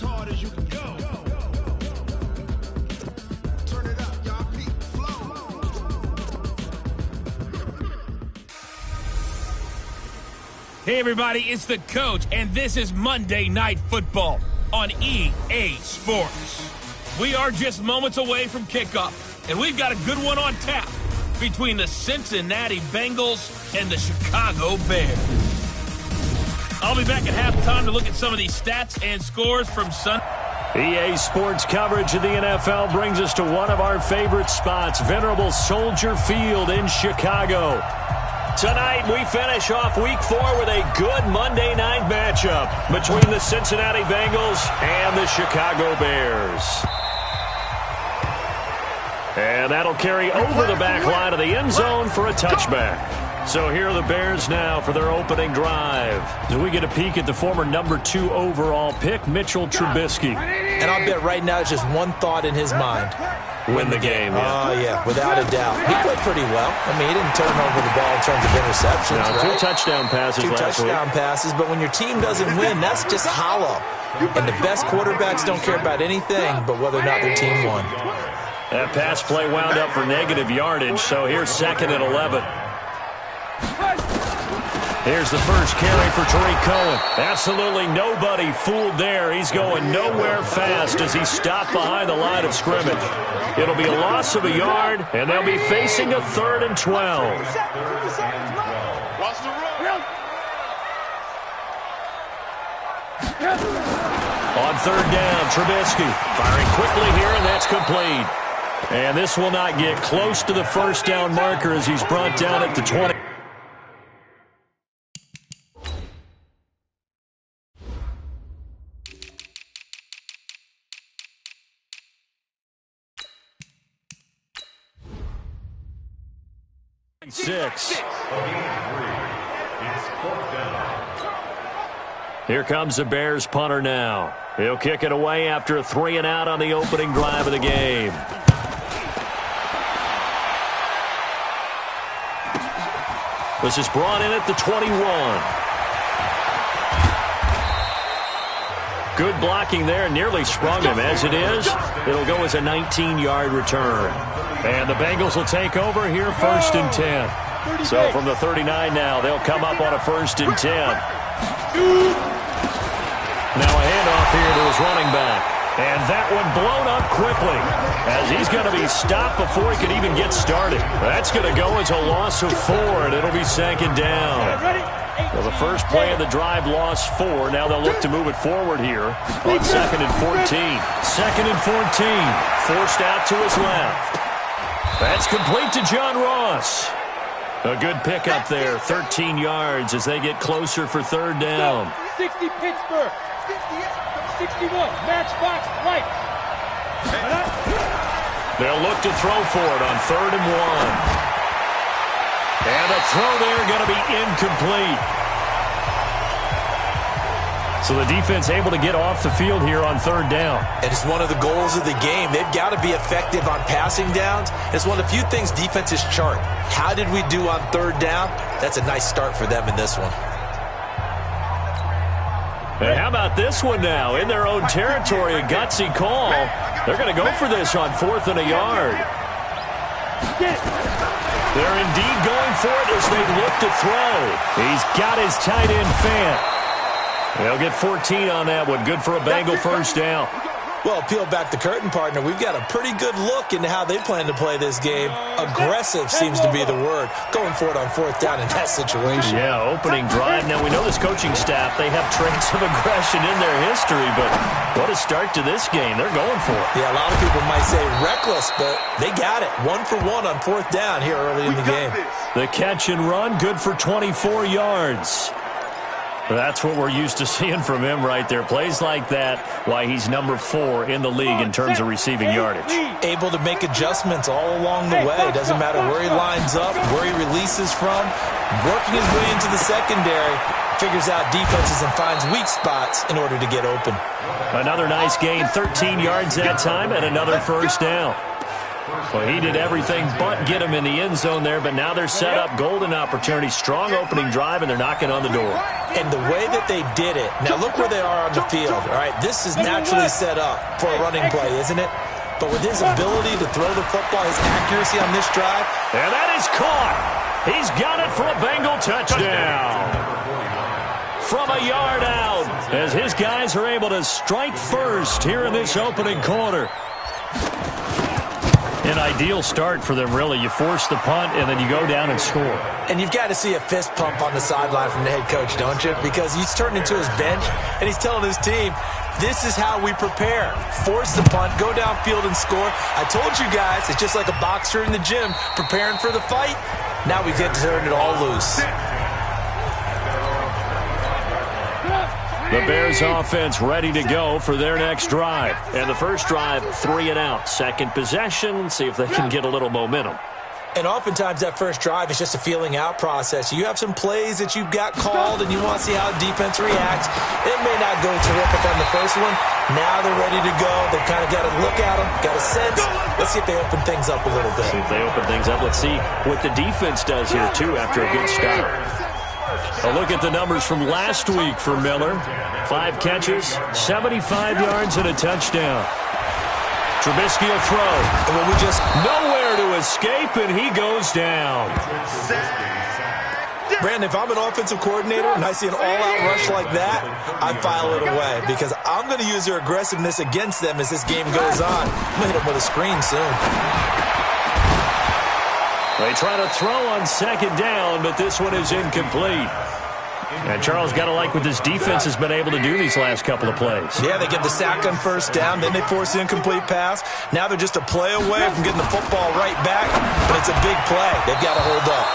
as hard as you can go. Turn it up, y'all. Beat flow. Hey, everybody, it's the Coach, and this is Monday Night Football on EA Sports. We are just moments away from kickoff, and we've got a good one on tap between the Cincinnati Bengals and the Chicago Bears. I'll be back at halftime to look at some of these stats and scores from Sunday. EA Sports coverage of the NFL brings us to one of our favorite spots, venerable Soldier Field in Chicago. Tonight, we finish off Week 4 with a good Monday night matchup between the Cincinnati Bengals and the Chicago Bears. And that'll carry over the back line of the end zone for a touchback. So here are the Bears now for their opening drive. As we get a peek at the former number 2 overall pick, Mitchell Trubisky. And I'll bet right now it's just one thought in his mind. Win the game. Oh, yeah, without a doubt. He played pretty well. I mean, he didn't turn over the ball in terms of interceptions, no, right? 2 touchdown passes last week. 2 touchdown passes, but when your team doesn't win, that's just hollow. And the best quarterbacks don't care about anything but whether or not their team won. That pass play wound up for negative yardage, so here's 2nd and 11. Here's the first carry for Tariq Cohen. Absolutely nobody fooled there. He's going nowhere fast as he stopped behind the line of scrimmage. It'll be a loss of a yard, and they'll be facing a 3rd and 12. On 3rd down, Trubisky firing quickly here, and that's complete. And this will not get close to the first down marker as he's brought down at the 20. Here comes the Bears punter now. He'll kick it away after a 3 and out on the opening drive of the game. This is brought in at the 21. Good blocking there, nearly sprung him. As it is, it'll go as a 19-yard return. And the Bengals will take over here 1st and 10. So from the 39 now, they'll come up on a 1st and 10. Now a handoff here to his running back. And that one blown up quickly as he's going to be stopped before he can even get started. That's going to go as a loss of 4, and it'll be 2nd down. Well, the first play of the drive lost 4. Now they'll look to move it forward here on 2nd and 14. 2nd and 14. Forced out to his left. That's complete to John Ross. A good pickup there, 13 yards as they get closer for 3rd down. 60 Pittsburgh, 61, matchbox right. They'll look to throw for it on 3rd and 1. And the throw there going to be incomplete. So the defense able to get off the field here on 3rd down. And it's one of the goals of the game. They've got to be effective on passing downs. It's one of the few things defenses chart. How did we do on 3rd down? That's a nice start for them in this one. And how about this one now? In their own territory, a gutsy call. They're going to go for this on 4th and a yard. They're indeed going for it as they look to throw. He's got his tight end Fant. They'll get 14 on that one. Good for a Bengal 1st down. Well, peel back the curtain, partner. We've got a pretty good look into how they plan to play this game. Aggressive seems to be the word. Going for it on 4th down in that situation. Yeah, opening drive. Now, we know this coaching staff, they have traits of aggression in their history, but what a start to this game. They're going for it. Yeah, a lot of people might say reckless, but they got it. 1 for 1 on 4th down here early in the game. The catch and run, good for 24 yards. That's what we're used to seeing from him right there. Plays like that, why he's number 4 in the league in terms of receiving yardage. Able to make adjustments all along the way. Doesn't matter where he lines up, where he releases from. Working his way into the secondary, figures out defenses and finds weak spots in order to get open. Another nice gain, 13 yards that time, and another 1st down. Well, he did everything but get him in the end zone there, but now they're set up. Golden opportunity, strong opening drive, and they're knocking on the door. And the way that they did it, now look where they are on the field. All right, this is naturally set up for a running play, isn't it? But with his ability to throw the football, his accuracy on this drive. And that is caught. He's got it for a Bengal touchdown. From a yard out, as his guys are able to strike first here in this opening quarter. An ideal start for them, really. You force the punt, and then you go down and score. And you've got to see a fist pump on the sideline from the head coach, don't you? Because he's turned into his bench, and he's telling his team, this is how we prepare. Force the punt, go downfield and score. I told you guys, it's just like a boxer in the gym preparing for the fight. Now we get to turn it all loose. The Bears offense ready to go for their next drive. And the first drive, 3 and out. Second possession, see if they can get a little momentum. And oftentimes that first drive is just a feeling out process. You have some plays that you've got called and you want to see how defense reacts. It may not go terrific on the first one. Now they're ready to go. They've kind of got to look at them, got a sense. Let's see if they open things up a little bit. See if they open things up. Let's see what the defense does here, too, after a good start. A look at the numbers from last week for Miller. 5 catches, 75 yards, and a touchdown. Trubisky will throw. And we just nowhere to escape, and he goes down. Brandon, if I'm an offensive coordinator and I see an all-out rush like that, I file it away because I'm going to use their aggressiveness against them as this game goes on. I'm going to hit them with a screen soon. They try to throw on second down, but this one is incomplete. And Charles, got to like what this defense has been able to do these last couple of plays. Yeah, they get the sack on first down, then they force the incomplete pass. Now they're just a play away from getting the football right back, but it's a big play. They've got to hold up.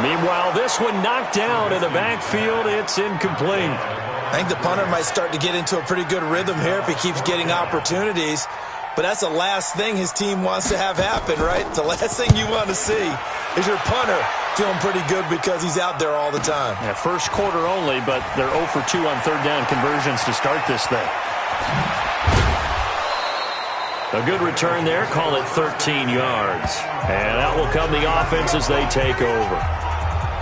Meanwhile, this one knocked down in the backfield. It's incomplete. I think the punter might start to get into a pretty good rhythm here if he keeps getting opportunities. But that's the last thing his team wants to have happen, right? The last thing you want to see is your punter feeling pretty good because he's out there all the time. Yeah, first quarter only, but they're 0 for 2 on third down conversions to start this thing. A good return there. Call it 13 yards. And out will come the offense as they take over.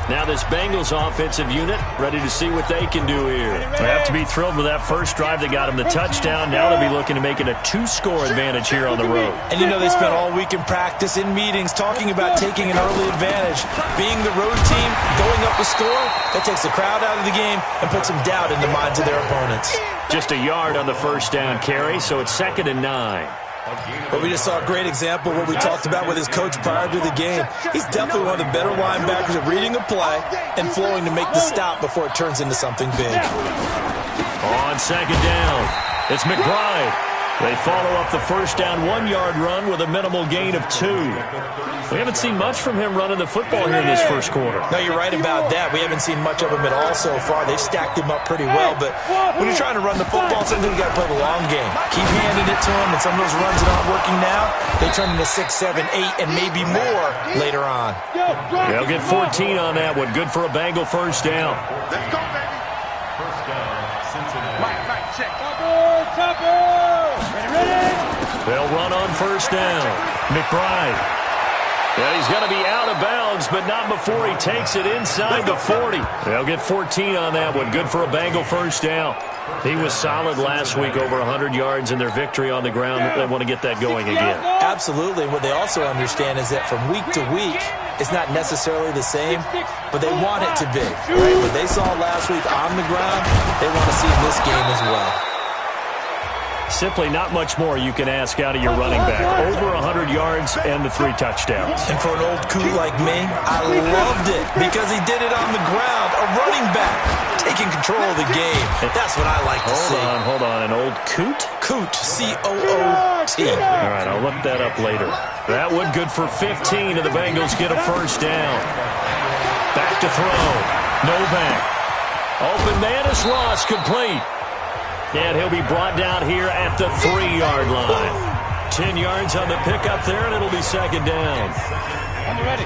Now this Bengals offensive unit ready to see what they can do here. They have to be thrilled with that first drive that got them the touchdown. Now they'll be looking to make it a 2-score advantage here on the road. And you know they spent all week in practice, in meetings, talking about taking an early advantage. Being the road team, going up a score, that takes the crowd out of the game and puts some doubt in the minds of their opponents. Just a yard on the first down carry, so it's 2nd and 9. But we just saw a great example of what we talked about with his coach prior to the game. He's definitely one of the better linebackers at reading a play and flowing to make the stop before it turns into something big. On second down, it's McBride. They follow up the first down 1-yard run with a minimal gain of 2. We haven't seen much from him running the football here in this first quarter. No, you're right about that. We haven't seen much of him at all so far. They've stacked him up pretty well. But when you're trying to run the football, sometimes you got to play the long game. Keep handing it to him, and some of those runs that aren't working now, they turn into 6, 7, 8, and maybe more later on. They'll get 14 on that one. Good for a Bengal first down. Let's go, baby. First down, Cincinnati. Mike, check. They'll run on first down. McBride. Yeah, he's going to be out of bounds, but not before he takes it inside the 40. They'll get 14 on that one. Good for a Bengal first down. He was solid last week, over 100 yards in their victory on the ground. They want to get that going again. Absolutely. What they also understand is that from week to week, it's not necessarily the same, but they want it to be. Right? What they saw last week on the ground, they want to see in this game as well. Simply not much more you can ask out of your running back. Over 100 yards and the 3 touchdowns. And for an old coot like me, I loved it because he did it on the ground. A running back taking control of the game. That's what I like to see. Hold on. An old coot? Coot, C-O-O-T. All right, I'll look that up later. That one good for 15, and the Bengals get a first down. Back to throw. Novak. Open man is Ross, complete. And he'll be brought down here at the 3-yard line. 10 yards on the pickup there, and it'll be second down.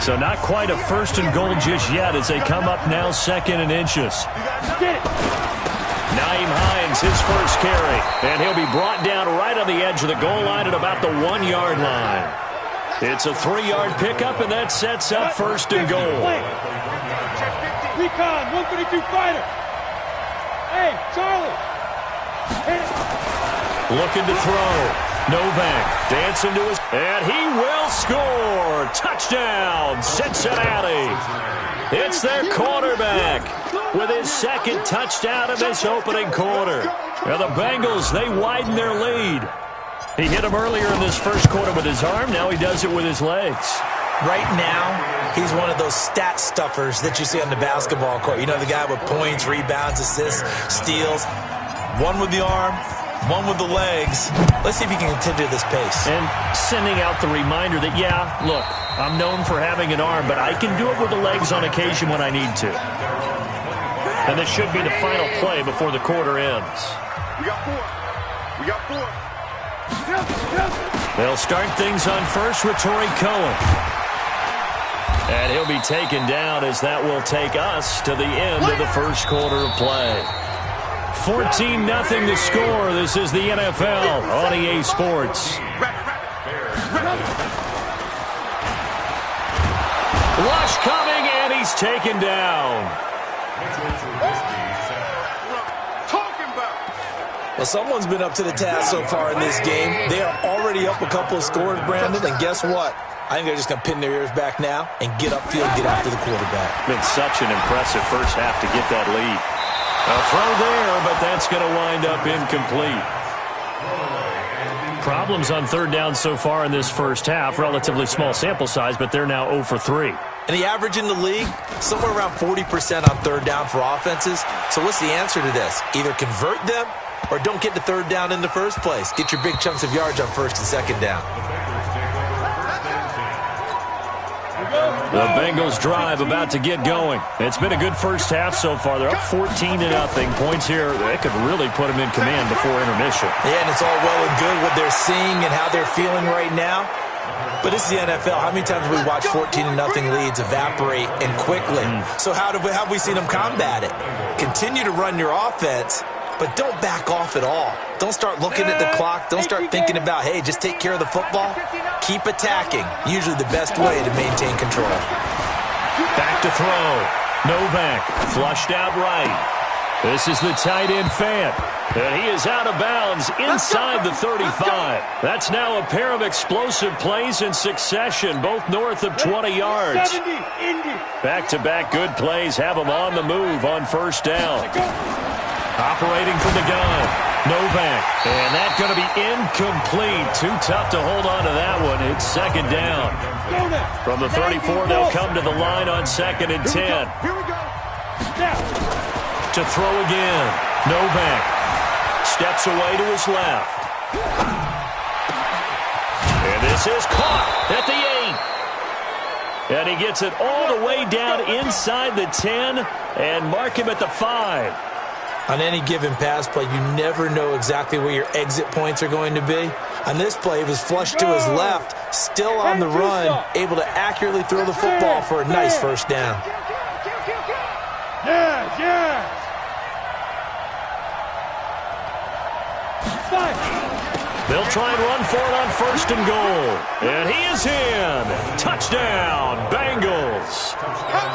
So not quite a first and goal just yet as they come up now 2nd and inches. Nyheim Hines, his first carry. And he'll be brought down right on the edge of the goal line at about the 1-yard line. It's a 3-yard pickup, and that sets up first and goal. Recon, 132 fighter. Hey, Charlie. Looking to throw. Novak dancing to his... And he will score. Touchdown, Cincinnati. It's their quarterback with his second touchdown of this opening quarter. Now the Bengals, they widen their lead. He hit him earlier in this first quarter with his arm. Now he does it with his legs. Right now, he's one of those stat stuffers that you see on the basketball court. You know, the guy with points, rebounds, assists, steals. One with the arm, one with the legs. Let's see if he can continue this pace. And sending out the reminder that, yeah, look, I'm known for having an arm, but I can do it with the legs on occasion when I need to. And this should be the final play before the quarter ends. We got 4. We got 4. They'll start things on first with Torrey Cohen. And he'll be taken down as that will take us to the end of the first quarter of play. 14-0 the score. This is the NFL on EA Sports. Rush coming, and he's taken down. Well, someone's been up to the task so far in this game. They are already up a couple of scores, Brandon, and guess what? I think they're just going to pin their ears back now and get upfield, get after the quarterback. Been such an impressive first half to get that lead. A throw there, but that's going to wind up incomplete. Problems on third down so far in this first half. Relatively small sample size, but they're now 0 for 3. And the average in the league, somewhere around 40% on third down for offenses. So what's the answer to this? Either convert them or don't get to third down in the first place. Get your big chunks of yards on first and second down. The Bengals drive about to get going. It's been a good first half so far. They're up 14-0. Points here, they could really put them in command before intermission. Yeah, and it's all well and good what they're seeing and how they're feeling right now. But this is the NFL. How many times have we watched 14-0 leads evaporate and quickly? So how have we seen them combat it? Continue to run your offense, but don't back off at all. Don't start looking at the clock. Don't start thinking about, hey, just take care of the football. Keep attacking. Usually the best way to maintain control. Back to throw. Novak flushed out right. This is the tight end Fant. And he is out of bounds inside the 35. That's now a pair of explosive plays in succession, both north of 20 yards. Back-to-back good plays have him on the move on first down. Operating from the gun. Novak. And that's going to be incomplete. Too tough to hold on to that one. It's second down. From the 34, they'll come to the line on 2nd and 10. Here we go. To throw again. Novak steps away to his left. And this is caught at the 8. And he gets it all the way down inside the 10 and mark him at the 5. On any given pass play, you never know exactly where your exit points are going to be. On this play, he was flushed to his left, still on the run, able to accurately throw the football for a nice first down. Yes, yes. They'll try and run for it on first and goal. And he is in. Touchdown, Bengals.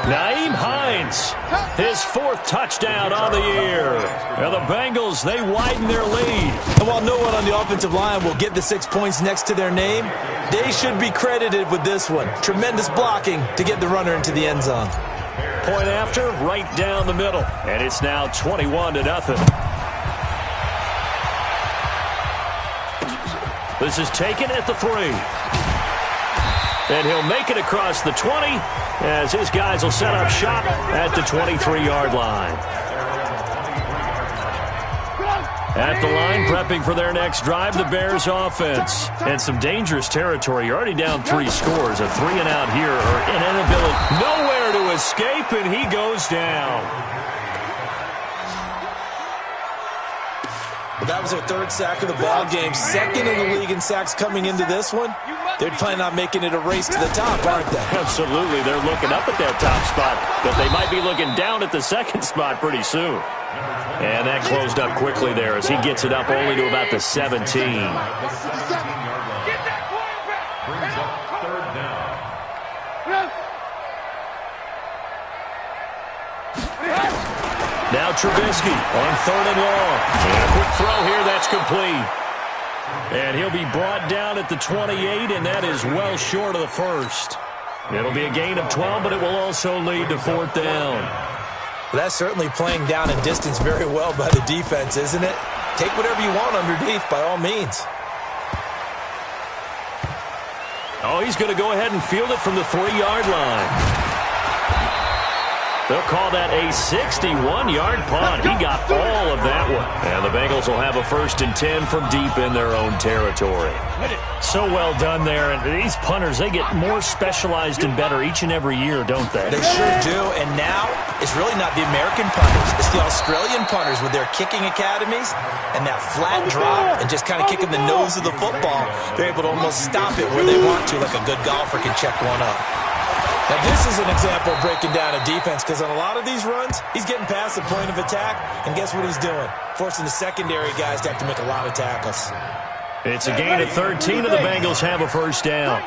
Nyheim Hines, his 4th touchdown on the year. And the Bengals, they widen their lead. And while no one on the offensive line will get the 6 points next to their name, they should be credited with this one. Tremendous blocking to get the runner into the end zone. Point after, right down the middle. And it's now 21-0. This is taken at the 3. And he'll make it across the 20 as his guys will set up shop at the 23-yard line. At the line, prepping for their next drive, the Bears offense. And some dangerous territory. You're already down 3 scores. A 3-and-out here, or an inability. Nowhere to escape, and he goes down. That was their 3rd sack of the ball game. 2nd in the league in sacks coming into this one. They're planning on making it a race to the top, aren't they? Absolutely. They're looking up at that top spot, but they might be looking down at the 2nd spot pretty soon. And that closed up quickly there as he gets it up only to about the 17. Brings up 3rd Now Trubisky on 3rd and long. And a quick throw here, that's complete. And he'll be brought down at the 28, and that is well short of the first. It'll be a gain of 12, but it will also lead to 4th down. Well, that's certainly playing down and distance very well by the defense, isn't it? Take whatever you want underneath, by all means. Oh, he's going to go ahead and field it from the 3-yard line. They'll call that a 61-yard punt. He got all of that one. And the Bengals will have a 1st and 10 from deep in their own territory. So well done there. And these punters, they get more specialized and better each and every year, don't they? They sure do. And now it's really not the American punters. It's the Australian punters with their kicking academies and that flat drop and just kind of kicking the nose of the football. They're able to almost stop it where they want to, like a good golfer can check one up. Now, this is an example of breaking down a defense because on a lot of these runs, he's getting past the point of attack, and guess what he's doing? Forcing the secondary guys to have to make a lot of tackles. It's a gain of 13, and the Bengals have a 1st down.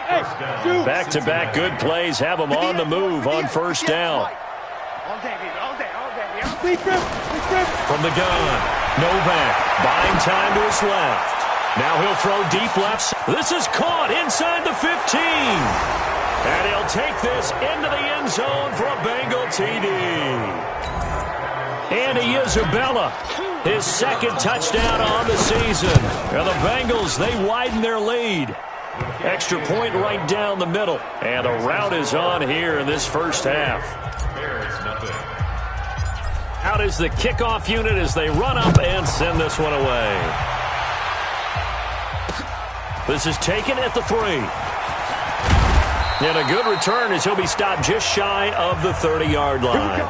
Back-to-back good plays have them on the move on 1st down. From the gun, Novak buying time to his left. Now he'll throw deep left. This is caught inside the 15. And he'll take this into the end zone for a Bengal TD. Andy Isabella, his 2nd touchdown on the season. And the Bengals, they widen their lead. Extra point right down the middle. And the route is on here in this first half. Out is the kickoff unit as they run up and send this one away. This is taken at the 3. And a good return as he'll be stopped just shy of the 30-yard line.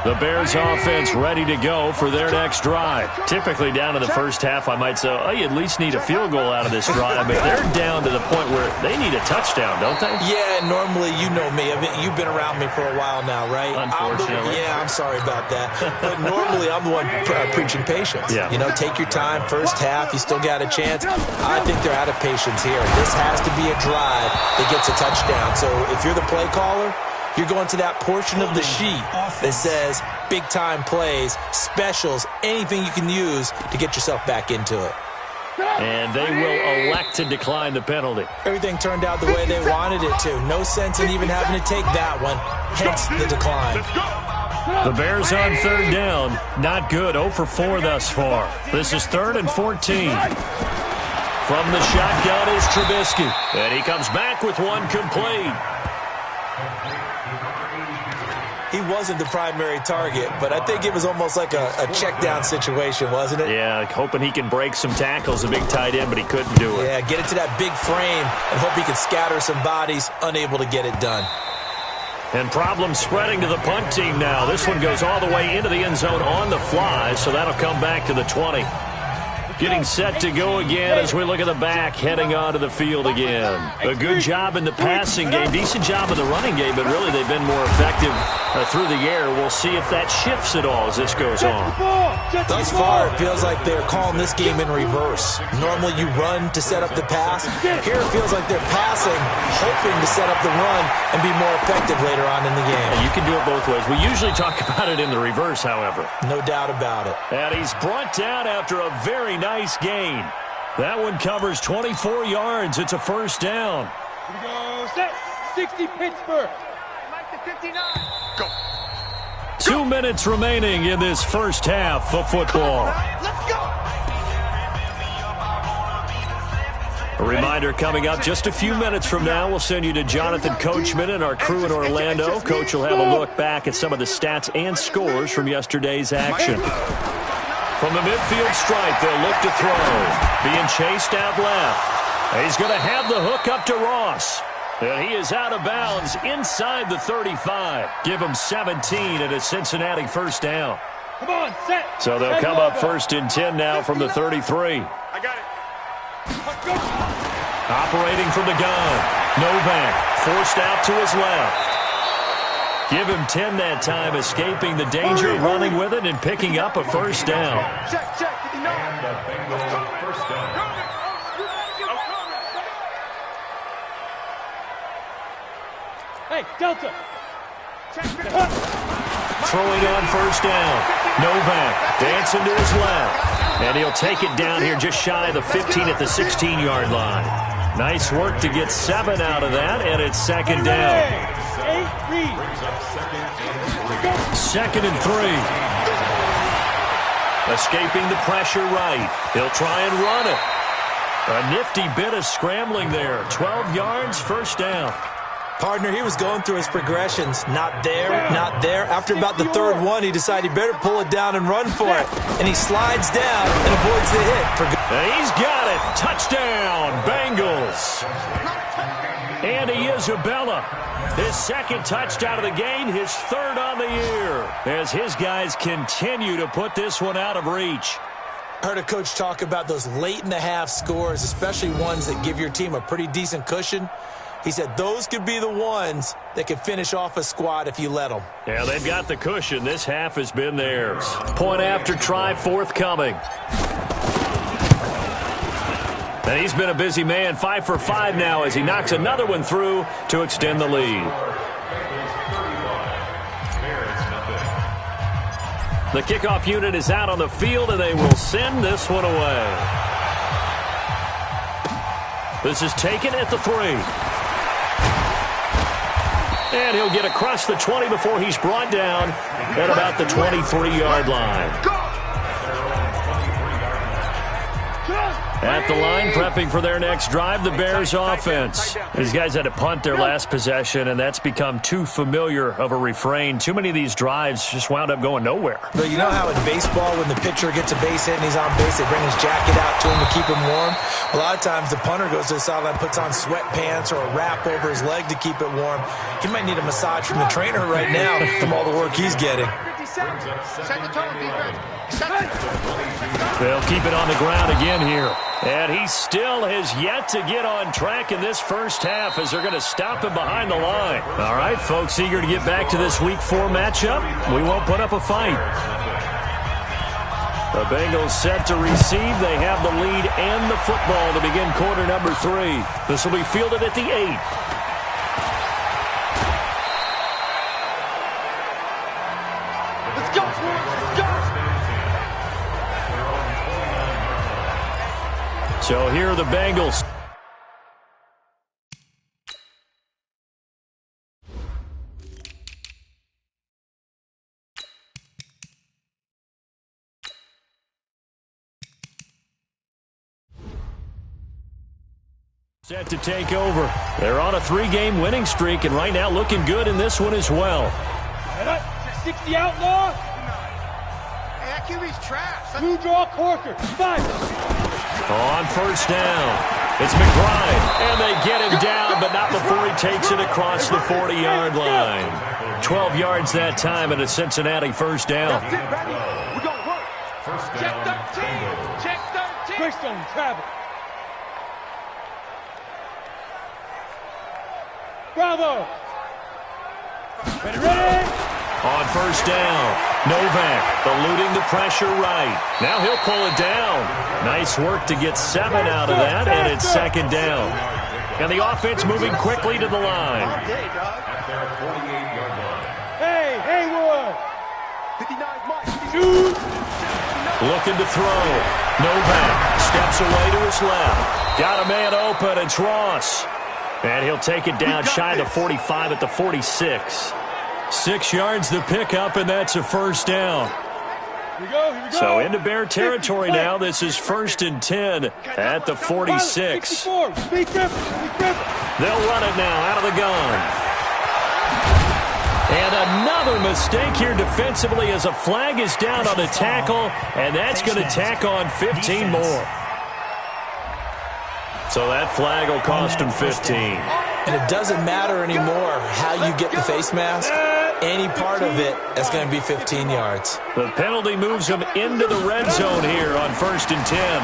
The Bears offense ready to go for their next drive. Typically down to the first half, I might say, oh, you at least need a field goal out of this drive. But they're down to the point where they need a touchdown, don't they? Yeah, normally, you know me. You've been around me for a while now, right? Unfortunately. I'm sorry about that. But normally, I'm the one preaching patience. Yeah. You know, take your time. First half, you still got a chance. I think they're out of patience here. This has to be a drive that gets a touchdown. So if you're the play caller, you're going to that portion of the sheet that says big-time plays, specials, anything you can use to get yourself back into it. And they will elect to decline the penalty. Everything turned out the way they wanted it to. No sense in even having to take that one, hence the decline. The Bears on 3rd down. Not good. 0 for 4 thus far. This is 3rd and 14. From the shotgun is Trubisky. And he comes back with one complete. He wasn't the primary target, but I think it was almost like a check-down situation, wasn't it? Yeah, hoping he can break some tackles, a big tight end, but he couldn't do it. Yeah, get it to that big frame and hope he can scatter some bodies, unable to get it done. And problems spreading to the punt team now. This one goes all the way into the end zone on the fly, so that'll come back to the 20. Getting set to go again as we look at the back, heading onto the field again. A good job in the passing game, decent job in the running game, but really they've been more effective through the air. We'll see if that shifts at all as this goes on. Thus far, it feels like they're calling this game in reverse. Normally you run to set up the pass. Here it feels like they're passing, hoping to set up the run and be more effective later on in the game. And you can do it both ways. We usually talk about it in the reverse, however. No doubt about it. And he's brought down after a very nice gain. That one covers 24 yards. It's a 1st down. Here we go. Set. 60 Pittsburgh. Mike to 59. Go. 2 minutes remaining in this first half of football. Let's go. A reminder coming up just a few minutes from now. We'll send you to Jonathan Coachman and our crew in Orlando. Coach will have a look back at some of the stats and scores from yesterday's action. From the midfield stripe, they'll look to throw. Being chased out left. He's going to have the hook up to Ross. And he is out of bounds inside the 35. Give him 17 and a Cincinnati 1st down. Come on, set. So they'll come up 1st and 10 now from the 33. I got it. Operating from the gun. Novak forced out to his left. Give him 10 that time, escaping the danger, running with it, and picking up a 1st down. Check, 59. And the Bengals 1st down. Hey, Delta. Throwing on first down. Novak dancing to his left. And he'll take it down here just shy of the 15 at the 16-yard line. Nice work to get 7 out of that, and it's second down. 2nd and 3. Escaping the pressure right. He'll try and run it. A nifty bit of scrambling there. 12 yards, first down. Partner, he was going through his progressions. Not there, not there. After about the 3rd one, he decided he better pull it down and run for it. And he slides down and avoids the hit. And he's got it. Touchdown, Bengals. Andy Isabella. His 2nd touchdown of the game, his 3rd on the year. As his guys continue to put this one out of reach. Heard a coach talk about those late-in-the-half scores, especially ones that give your team a pretty decent cushion. He said those could be the ones that could finish off a squad if you let them. Yeah, they've got the cushion. This half has been theirs. Point after try forthcoming. And he's been a busy man, 5 for 5 now as he knocks another one through to extend the lead. The kickoff unit is out on the field, and they will send this one away. This is taken at the 3. And he'll get across the 20 before he's brought down at about the 23-yard line. At the line, prepping for their next drive, the Bears offense. These guys had to punt their last possession, and that's become too familiar of a refrain. Too many of these drives just wound up going nowhere. But you know how in baseball, when the pitcher gets a base hit and he's on base, they bring his jacket out to him to keep him warm? A lot of times the punter goes to the sideline, puts on sweatpants or a wrap over his leg to keep it warm. He might need a massage from the trainer right now from all the work he's getting. They'll keep it on the ground again here. And he still has yet to get on track in this first half as they're going to stop him behind the line. All right, folks, eager to get back to this Week 4 matchup. We won't put up a fight. The Bengals set to receive. They have the lead and the football to begin quarter number 3. This will be fielded at the 8. So here are the Bengals. Set to take over. They're on a 3-game winning streak, and right now looking good in this one as well. 60 outlaw. Hey, that QB's trash. Blue draw Corker. 5. On first down, it's McBride, and they get him down, but not before he takes it across the 40-yard line. 12 yards that time, and a Cincinnati first down. That's it, ready. We're going to work. First Check down. 13. Check 13. Greystone, travel. Bravo. Ready. On first down, Novak eluding the pressure right. Now he'll pull it down. Nice work to get 7 out of that, and it's second down. And the offense moving quickly to the line. At their 48-yard line. Hey, Haywood. 59 Mike. Shoot. Looking to throw. Novak steps away to his left. Got a man open, it's Ross. And he'll take it down shy of the 45 at the 46. 6 yards the pickup, and that's a first down. Here we go. So into Bear territory now. This is 1st and 10 at the 46. They'll run it now out of the gun. And another mistake here defensively as a flag is down on the tackle, and that's going to tack on 15 more. So that flag will cost him 15. And it doesn't matter anymore how you get the face mask. Any part of it is going to be 15 yards. The penalty moves him into the red zone here on 1st and 10.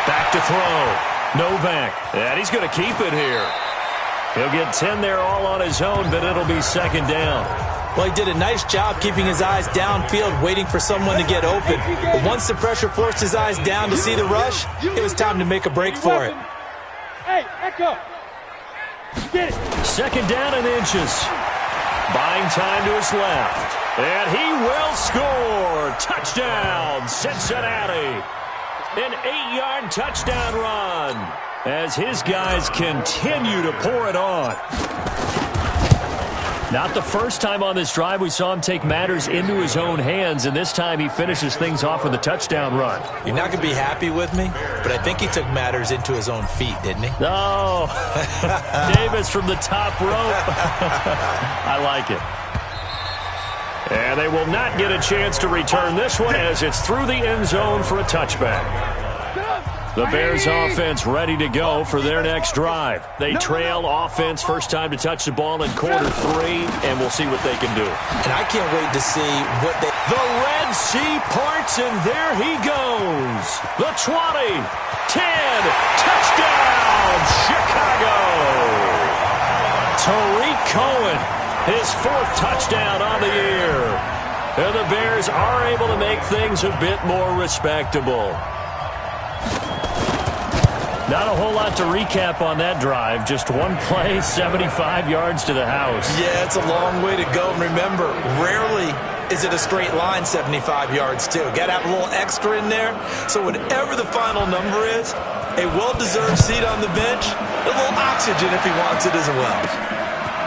Back to throw. Novak. And he's going to keep it here. He'll get 10 there all on his own, but it'll be second down. Well, he did a nice job keeping his eyes downfield, waiting for someone to get open. But once the pressure forced his eyes down to see the rush, it was time to make a break for it. Hey, Echo. Get it. Second down and inches. Buying time to his left. And he will score. Touchdown, Cincinnati. An 8-yard touchdown run as his guys continue to pour it on. Not the first time on this drive we saw him take matters into his own hands, and this time he finishes things off with a touchdown run. You're not going to be happy with me, but I think he took matters into his own feet, didn't he? Oh, Davis from the top rope. I like it. And they will not get a chance to return this one as it's through the end zone for a touchback. The Bears offense ready to go for their next drive. They trail offense first time to touch the ball in quarter 3, and we'll see what they can do. And I can't wait to see what they... The Red Sea parts, and there he goes. The 20, 10, touchdown, Chicago. Tariq Cohen, his 4th touchdown on the year. And the Bears are able to make things a bit more respectable. Not a whole lot to recap on that drive. Just one play, 75 yards to the house. Yeah, it's a long way to go. And remember, rarely is it a straight line 75 yards, too. Got to have a little extra in there. So whatever the final number is, a well-deserved seat on the bench, a little oxygen if he wants it as well.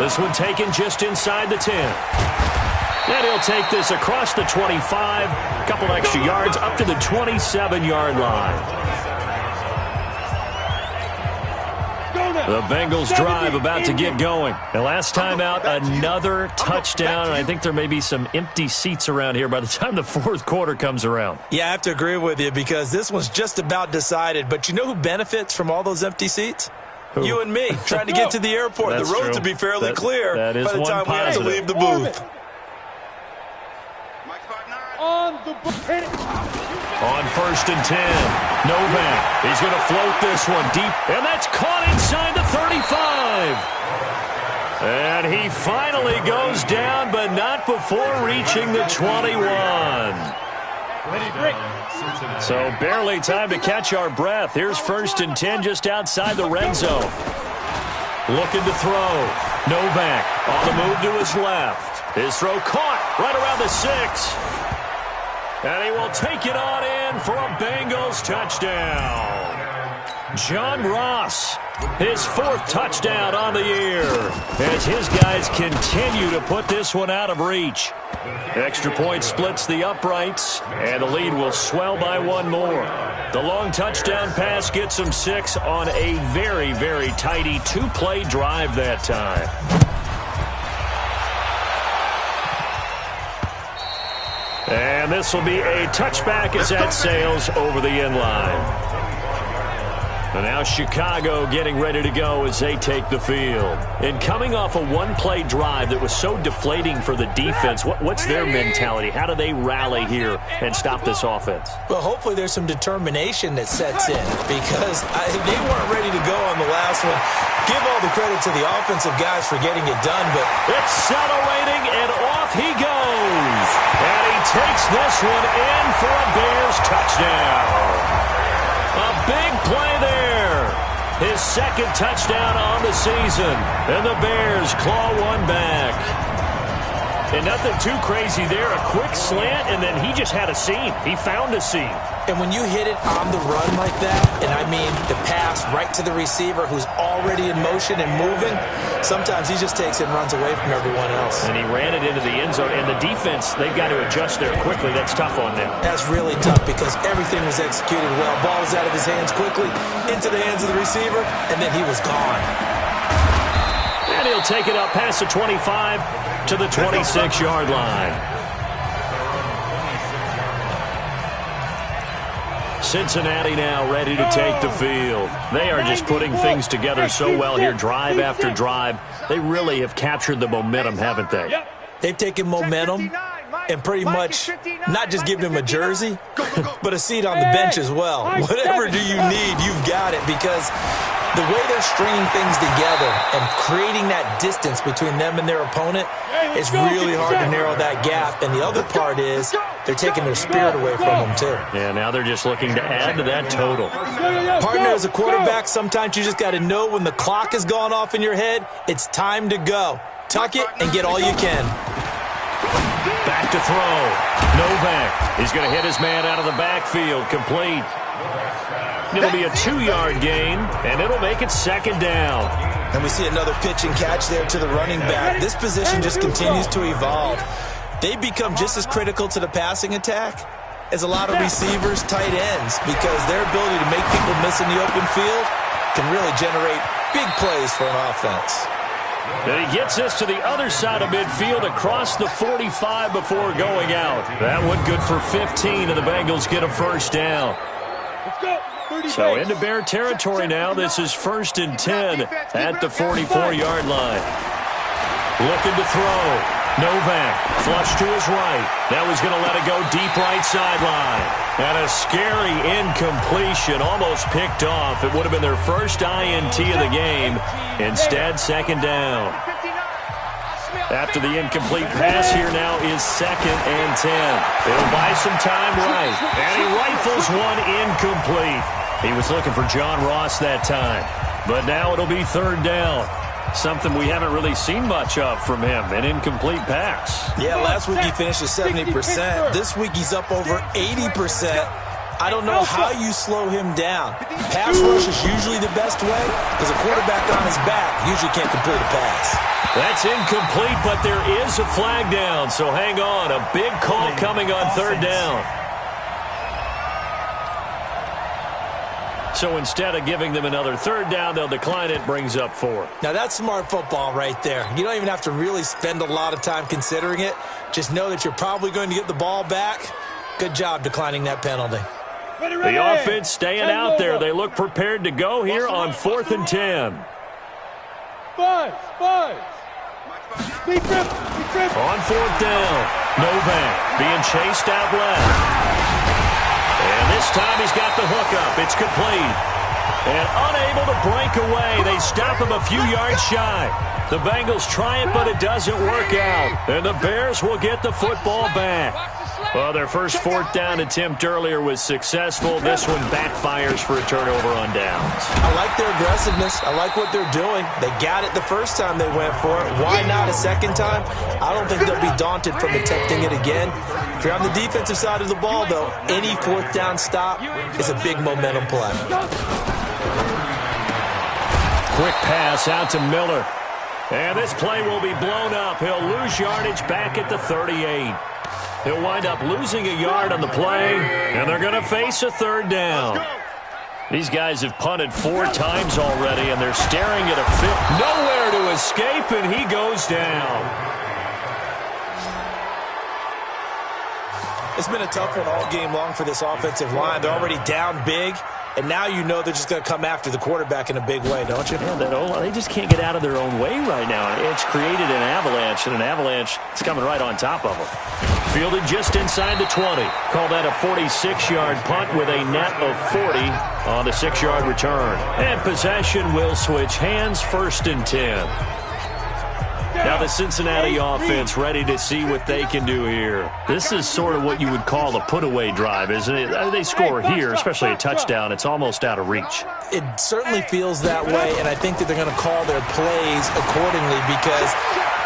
This one taken just inside the 10. And he'll take this across the 25, a couple extra yards up to the 27-yard line. The Bengals drive about to get going. And last time out, another touchdown. And I think there may be some empty seats around here by the time the 4th quarter comes around. Yeah, I have to agree with you because this one's just about decided. But you know who benefits from all those empty seats? Who? You and me, trying to get to the airport. The roads will be fairly clear by the time we have to leave the booth. On 1st and 10, Novak. He's going to float this one deep, and that's caught inside the 35. And he finally goes down, but not before reaching the 21. So barely time to catch our breath. Here's 1st and 10 just outside the red zone. Looking to throw. Novak on the move to his left. His throw caught right around the 6. And he will take it on in for a Bengals touchdown. John Ross, his 4th touchdown on the year, as his guys continue to put this one out of reach. Extra point splits the uprights, and the lead will swell by one more. The long touchdown pass gets him 6 on a very, very tidy 2-play drive that time. And this will be a touchback as that sails over the end line. And now Chicago getting ready to go as they take the field. And coming off a 1-play drive that was so deflating for the defense, what's their mentality? How do they rally here and stop this offense? Well, hopefully there's some determination that sets in because they weren't ready to go on the last one. Give all the credit to the offensive guys for getting it done, but accelerating, and off he goes. And he takes this one in for a Bears touchdown. A big play there. His 2nd touchdown on the season. And the Bears claw one back. And nothing too crazy there. A quick slant, and then he just had a seam. He found a seam. And when you hit it on the run like that, and I mean the pass right to the receiver who's already in motion and moving, sometimes he just takes it and runs away from everyone else. And he ran it into the end zone. And the defense, they've got to adjust there quickly. That's tough on them. That's really tough because everything was executed well. Ball was out of his hands quickly, into the hands of the receiver, and then he was gone. And he'll take it up past the 25 to the 26-yard line. Cincinnati now ready to take the field. They are just putting things together so well here, drive after drive. They really have captured the momentum, haven't they? They've taken momentum and pretty much not just given him a jersey, but a seat on the bench as well. Whatever do you need, you've got it because the way they're stringing things together and creating that distance between them and their opponent, it's really hard to narrow that gap. And the other part is they're taking their spirit away from them, too. Yeah, now they're just looking to add to that total. Partner, as a quarterback, sometimes you just got to know when the clock has gone off in your head, it's time to go. Tuck it and get all you can. Back to throw. Novak. He's going to hit his man out of the backfield. Complete. It'll be a 2-yard gain, and it'll make it second down. And we see another pitch and catch there to the running back. This position just continues to evolve. They become just as critical to the passing attack as a lot of receivers, tight ends, because their ability to make people miss in the open field can really generate big plays for an offense. And he gets us to the other side of midfield across the 45 before going out. That one good for 15, and the Bengals get a first down. Let's go. So into Bear territory now. This is 1st and 10 at the 44-yard line. Looking to throw. Novak, flush to his right. That was going to let it go deep right sideline. And a scary incompletion, almost picked off. It would have been their first INT of the game. Instead, second down. After the incomplete pass, here now is 2nd and 10. It'll buy some time right. And he rifles one incomplete. He was looking for John Ross that time. But now it'll be 3rd down. Something we haven't really seen much of from him, an incomplete pass. Yeah, last week he finished at 70%. This week he's up over 80%. I don't know how you slow him down. Pass rush is usually the best way because a quarterback on his back usually can't complete a pass. That's incomplete, but there is a flag down, so hang on. A big call coming on 3rd down. So instead of giving them another 3rd down, they'll decline it, brings up 4. Now that's smart football right there. You don't even have to really spend a lot of time considering it. Just know that you're probably going to get the ball back. Good job declining that penalty. The offense staying out there. They look prepared to go here on 4th and 10. Five. Be trip. On 4th down, Novak being chased out left. And this time he's got the hookup. It's complete. And unable to break away. They stop him a few yards shy. The Bengals try it, but it doesn't work out. And the Bears will get the football back. Well, their first 4th down attempt earlier was successful. This one backfires for a turnover on downs. I like their aggressiveness. I like what they're doing. They got it the first time they went for it. Why not a second time? I don't think they'll be daunted from attempting it again. If you're on the defensive side of the ball, though, any 4th down stop is a big momentum play. Quick pass out to Miller. And this play will be blown up. He'll lose yardage back at the 38. He'll wind up losing a yard on the play, and they're going to face a 3rd down. These guys have punted 4 times already, and they're staring at a 5th. Nowhere to escape, and he goes down. It's been a tough one all game long for this offensive line. They're already down big, and now you know they're just going to come after the quarterback in a big way, don't you? Yeah, they just can't get out of their own way right now. It's created an avalanche, and an avalanche is coming right on top of them. Fielded just inside the 20. Call that a 46-yard punt with a net of 40 on the 6-yard return. And possession will switch hands, 1st and 10. Now the Cincinnati offense ready to see what they can do here. This is sort of what you would call a put-away drive, isn't it? They score here, especially a touchdown. It's almost out of reach. It certainly feels that way, and I think that they're going to call their plays accordingly because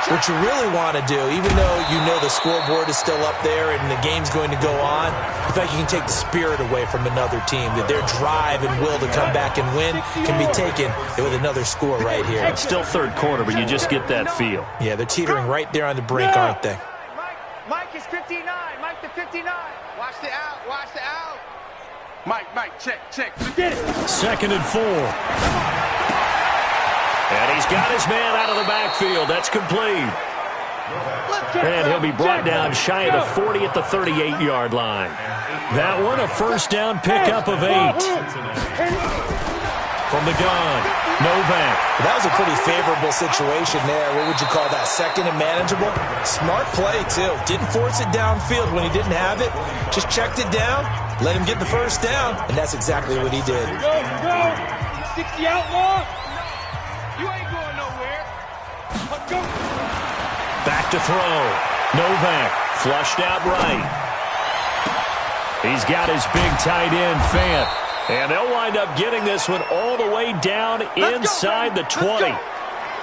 what you really want to do, even though you know the scoreboard is still up there and the game's going to go on, in fact, you can take the spirit away from another team, that their drive and will to come back and win can be taken with another score right here. It's still 3rd quarter, but you just get that feel. Yeah, they're teetering right there on the brink, aren't they? Mike is 59. Mike the 59. Watch the out. Mike, check. Get it. 2nd and 4. And he's got his man out of the backfield. That's complete. And he'll be brought down shy of the 40 at the 38-yard line. That one, a 1st down pickup of 8. From the gun, Novak. That was a pretty favorable situation there. What would you call that, 2nd and manageable? Smart play, too. Didn't force it downfield when he didn't have it. Just checked it down, let him get the 1st down, and that's exactly what he did. 60 outlaw. You ain't going nowhere. Let's go. Back to throw. Novak flushed out right. He's got his big tight end, Fant. And they'll wind up getting this one all the way down inside the 20.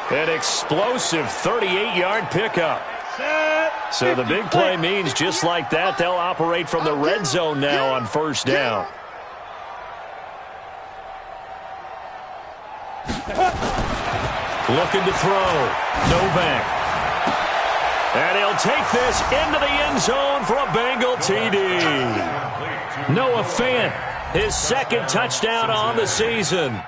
An explosive 38-yard pickup. So the big play means just like that, they'll operate from the red zone now on first down. Looking to throw. Novak. And he'll take this into the end zone for a Bengal TD. Noah Fant, his second touchdown on the season.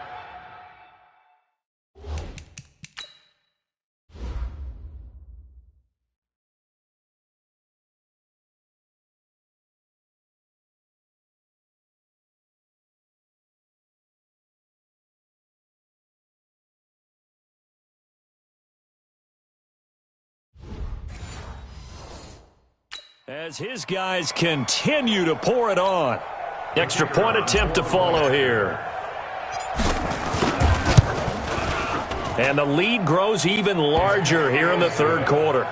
As his guys continue to pour it on. Extra point attempt to follow here. And the lead grows even larger here in the third quarter.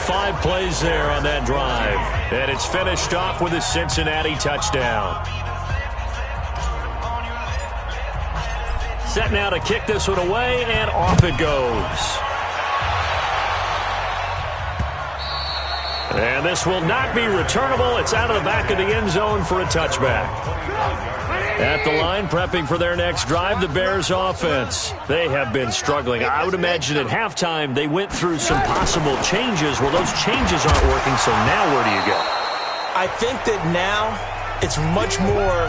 5 plays there on that drive. And it's finished off with a Cincinnati touchdown. Set now to kick this one away, and off it goes. And this will not be returnable. It's out of the back of the end zone for a touchback. At the line, prepping for their next drive, the Bears offense. They have been struggling. I would imagine at halftime they went through some possible changes. Well, those changes aren't working, so now where do you go? I think that now it's much more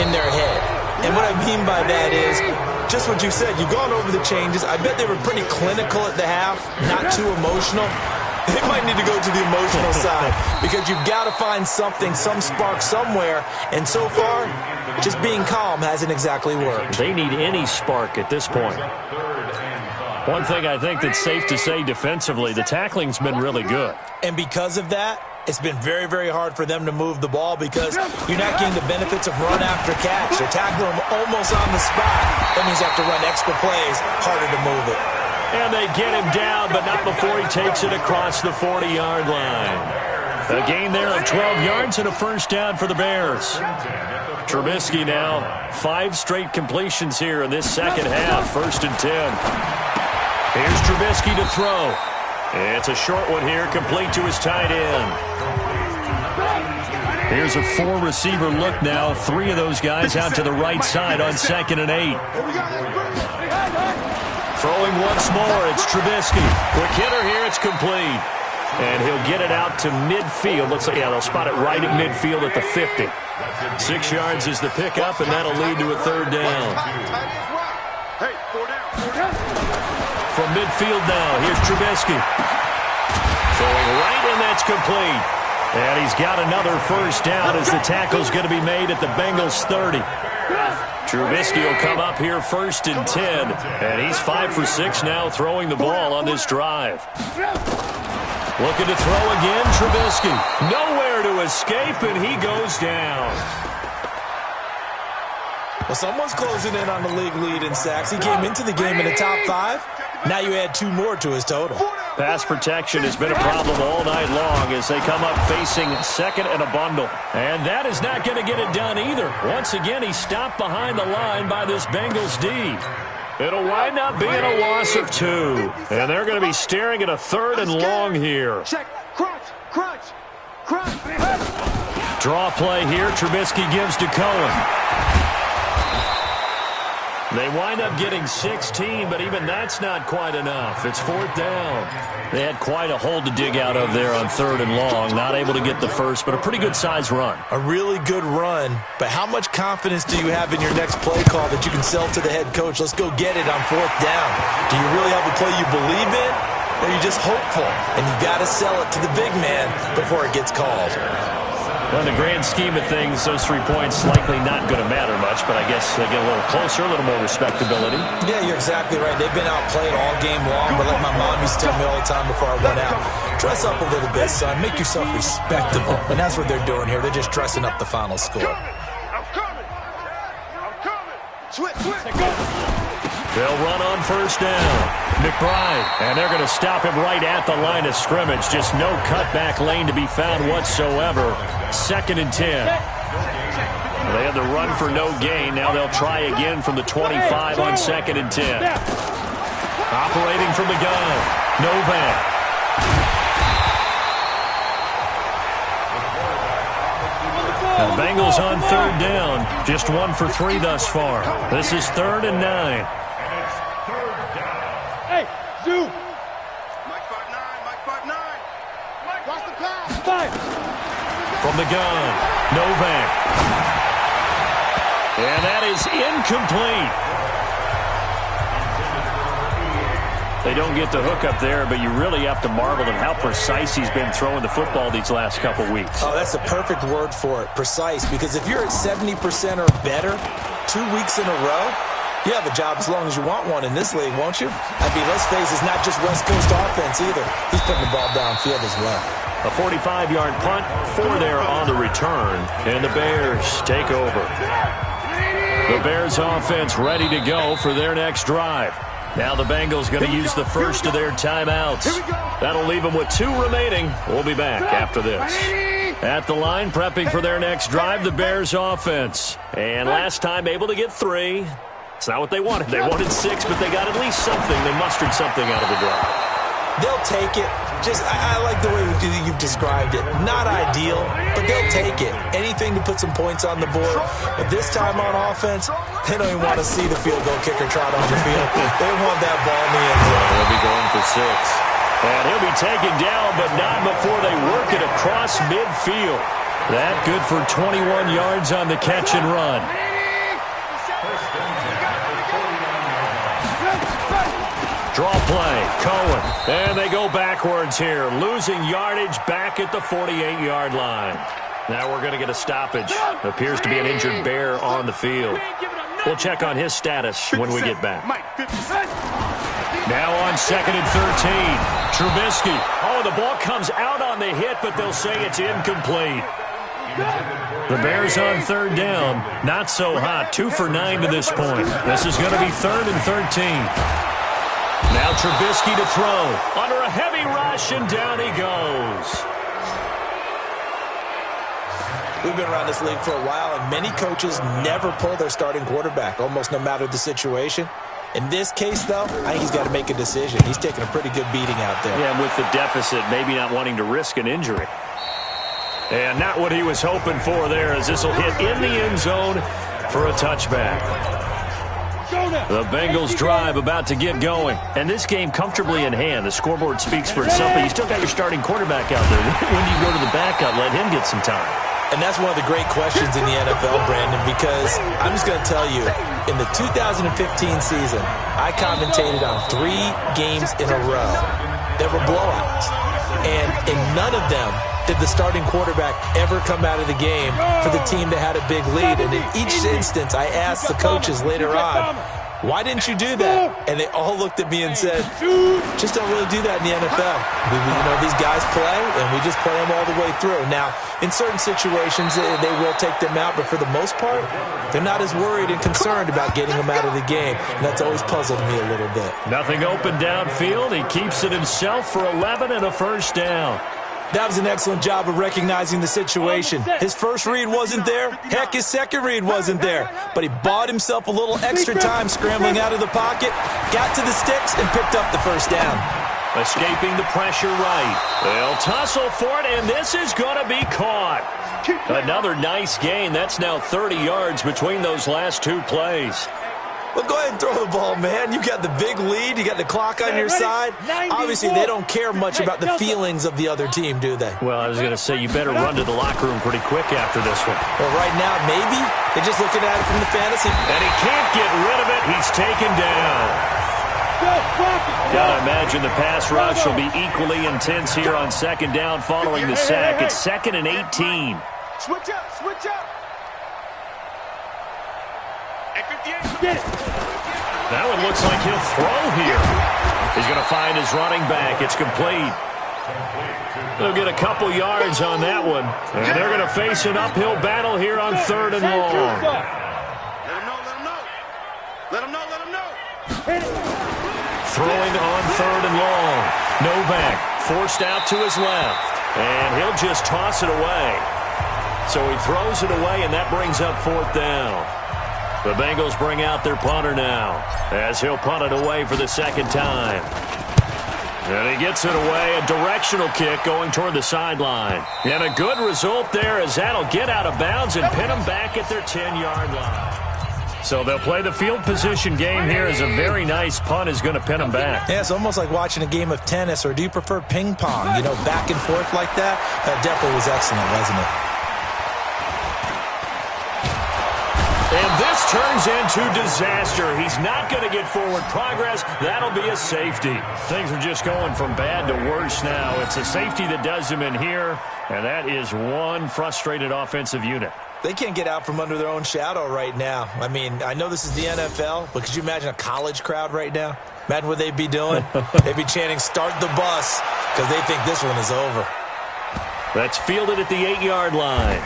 in their head. And what I mean by that is just what you said. You've gone over the changes. I bet they were pretty clinical at the half, not too emotional. They might need to go to the emotional side because you've got to find something, some spark somewhere. And so far, just being calm hasn't exactly worked. They need any spark at this point. One thing I think that's safe to say defensively, the tackling's been really good. And because of that, it's been very, very hard for them to move the ball because you're not getting the benefits of run after catch. They're tackling them almost on the spot. That means you have to run extra plays, harder to move it. And they get him down, but not before he takes it across the 40-yard line. A gain there of 12 yards and a first down for the Bears. Trubisky now, 5 straight completions here in this second half, 1st and 10. Here's Trubisky to throw. It's a short one here, complete to his tight end. Here's a 4-receiver look now. 3 of those guys out to the right side on 2nd and 8. Throwing once more, it's Trubisky. Quick hitter here, it's complete. And he'll get it out to midfield. Looks like, yeah, they'll spot it right at midfield at the 50. 6 yards is the pickup, and that'll lead to a third down. From midfield now, here's Trubisky. Throwing right, and that's complete. And he's got another first down as the tackle's going to be made at the Bengals 30. Trubisky will come up here 1st and 10, and he's 5 for 6 now throwing the ball on this drive. Looking to throw again, Trubisky. Nowhere to escape, and he goes down. Well, someone's closing in on the league lead in sacks. He came into the game in the top 5. Now you add 2 more to his total. Pass protection has been a problem all night long as they come up facing 2nd and a bundle. And that is not going to get it done either. Once again, he's stopped behind the line by this Bengals D. It'll wind up being a loss of 2. And they're going to be staring at a 3rd and long here. Check. Crunch. Crunch. Crunch. Draw play here. Trubisky gives to Cohen. They wind up getting 16, but even that's not quite enough. It's 4th down. They had quite a hole to dig out of there on 3rd and long. Not able to get the first, but a pretty good-sized run. A really good run, but how much confidence do you have in your next play call that you can sell to the head coach? Let's go get it on 4th down. Do you really have a play you believe in, or are you just hopeful? And you got to sell it to the big man before it gets called. Well, in the grand scheme of things, those 3 points likely not going to matter much, but I guess they get a little closer, a little more respectability. Yeah, you're exactly right. They've been outplayed all game long, but like my mom used to tell me all the time before I went out, dress up a little bit, son. Make yourself respectable. And that's what they're doing here. They're just dressing up the final score. I'm coming. Switch. They'll run on first down. McBride, and they're going to stop him right at the line of scrimmage. Just no cutback lane to be found whatsoever. 2nd and 10. They had the run for no gain. Now they'll try again from the 25 on 2nd and 10. Operating from the gun, Novak. The Bengals on 3rd down. Just 1 for 3 thus far. This is 3rd and 9. Hey, Zoo. Mike 5'9", Mike 5'9". Mike, watch the pass. 5. From the gun, Novak. And that is incomplete. They don't get the hook up there, but you really have to marvel at how precise he's been throwing the football these last couple weeks. Oh, that's the perfect word for it, precise, because if you're at 70% or better 2 weeks in a row, you have a job as long as you want one in this league, won't you? I mean, let's face it, it's not just West Coast offense either. He's putting the ball downfield as well. A 45-yard punt, 4 there on the return, and the Bears take over. The Bears offense ready to go for their next drive. Now the Bengals going to use the first of their timeouts. That'll leave them with 2 remaining. We'll be back after this. At the line, prepping for their next drive, the Bears offense. And last time able to get 3. It's not what they wanted. They wanted 6, but they got at least something. They mustered something out of the drive. They'll take it. I like the way you've described it. Not ideal, but they'll take it. Anything to put some points on the board. But this time on offense, they don't even want to see the field goal kicker trot on the field. They want that ball in the end zone. They'll be going for 6. And he'll be taken down, but not before they work it across midfield. That good for 21 yards on the catch and run. Draw play, Cohen. And they go backwards here, losing yardage back at the 48-yard line. Now we're going to get a stoppage. Appears to be an injured Bear on the field. We'll check on his status when we get back. Now on 2nd and 13, Trubisky. Oh, the ball comes out on the hit, but they'll say it's incomplete. The Bears on 3rd down. Not so hot. 2 for 9 to this point. This is going to be 3rd and 13. Now Trubisky to throw. Under a heavy rush, and down he goes. We've been around this league for a while, and many coaches never pull their starting quarterback, almost no matter the situation. In this case, though, I think he's got to make a decision. He's taking a pretty good beating out there. Yeah, and with the deficit, maybe not wanting to risk an injury. And not what he was hoping for there, as this will hit in the end zone for a touchback. The Bengals drive about to get going. And this game comfortably in hand. The scoreboard speaks for itself, but you still got your starting quarterback out there. When do you go to the backup? Let him get some time. And that's one of the great questions in the NFL, Brandon, because I'm just going to tell you, in the 2015 season, I commentated on 3 games in a row. There were blowouts. And in none of them did the starting quarterback ever come out of the game for the team that had a big lead. And in each instance, I asked the coaches later on, why didn't you do that? And they all looked at me and said, just don't really do that in the NFL. These guys play, and we just play them all the way through. Now, in certain situations, they will take them out, but for the most part, they're not as worried and concerned about getting them out of the game. And that's always puzzled me a little bit. Nothing open downfield. He keeps it himself for 11 and a first down. That was an excellent job of recognizing the situation. His first read wasn't there. Heck, his second read wasn't there. But he bought himself a little extra time scrambling out of the pocket, got to the sticks, and picked up the first down. Escaping the pressure right. They'll tussle for it, and this is going to be caught. Another nice gain. That's now 30 yards between those last 2 plays. Well, go ahead and throw the ball, man. You got the big lead. You got the clock on your side. Obviously, they don't care much about the feelings of the other team, do they? Well, I was going to say, you better run to the locker room pretty quick after this one. Well, right now, maybe. They're just looking at it from the fantasy. And he can't get rid of it. He's taken down. Gotta imagine the pass rush will be equally intense here on 2nd down following the sack. It's 2nd and 18. Switch up, switch up. That one looks like he'll throw here. He's going to find his running back. It's complete. They'll get a couple yards on that one. And they're going to face an uphill battle here on 3rd and long. Let him know, let him know. Throwing on 3rd and long. Novak forced out to his left. And he'll just toss it away. So he throws it away, and that brings up 4th down. The Bengals bring out their punter now, as he'll punt it away for the 2nd time. And he gets it away, a directional kick going toward the sideline. And a good result there, as that'll get out of bounds and pin them back at their 10-yard line. So they'll play the field position game here, as a very nice punt is going to pin them back. Yeah, it's almost like watching a game of tennis, or do you prefer ping pong? You know, back and forth like that? That definitely was excellent, wasn't it? And this turns into disaster. He's not going to get forward progress. That'll be a safety. Things are just going from bad to worse now. It's a safety that does him in here, and that is one frustrated offensive unit. They can't get out from under their own shadow right now. I mean, I know this is the NFL, but could you imagine a college crowd right now? Imagine what they'd be doing. They'd be chanting, "Start the bus," because they think this one is over. That's fielded at the 8-yard line.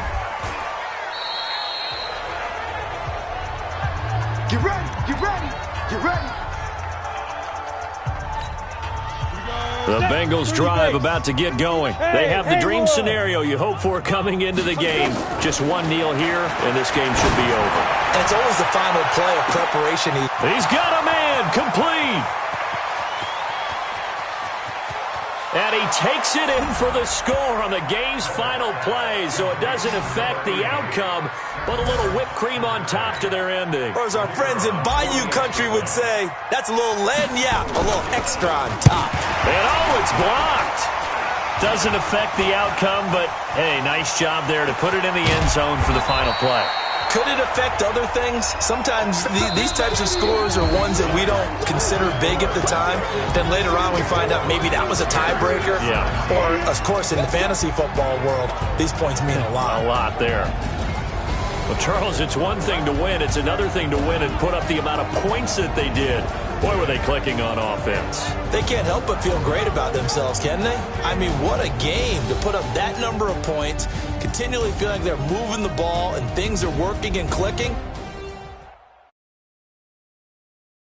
Get ready, get ready, get ready. The Bengals drive about to get going. They have the dream scenario you hope for coming into the game. Just one kneel here, and this game should be over. And it's always the final play of preparation. He's got a man, complete. And he takes it in for the score on the game's final play, so it doesn't affect the outcome, but a little whipped cream on top to their ending. Or as our friends in Bayou Country would say, that's a little lagniappe, a little extra on top. And oh, it's blocked. Doesn't affect the outcome, but hey, nice job there to put it in the end zone for the final play. Could it affect other things? Sometimes these types of scores are ones that we don't consider big at the time. Then later on we find out maybe that was a tiebreaker. Yeah. Or, of course, in the fantasy football world, these points mean a lot. A lot there. Well, Charles, it's one thing to win. It's another thing to win and put up the amount of points that they did. Boy, were they clicking on offense. They can't help but feel great about themselves, can they? I mean, what a game to put up that number of points, continually feeling like they're moving the ball and things are working and clicking.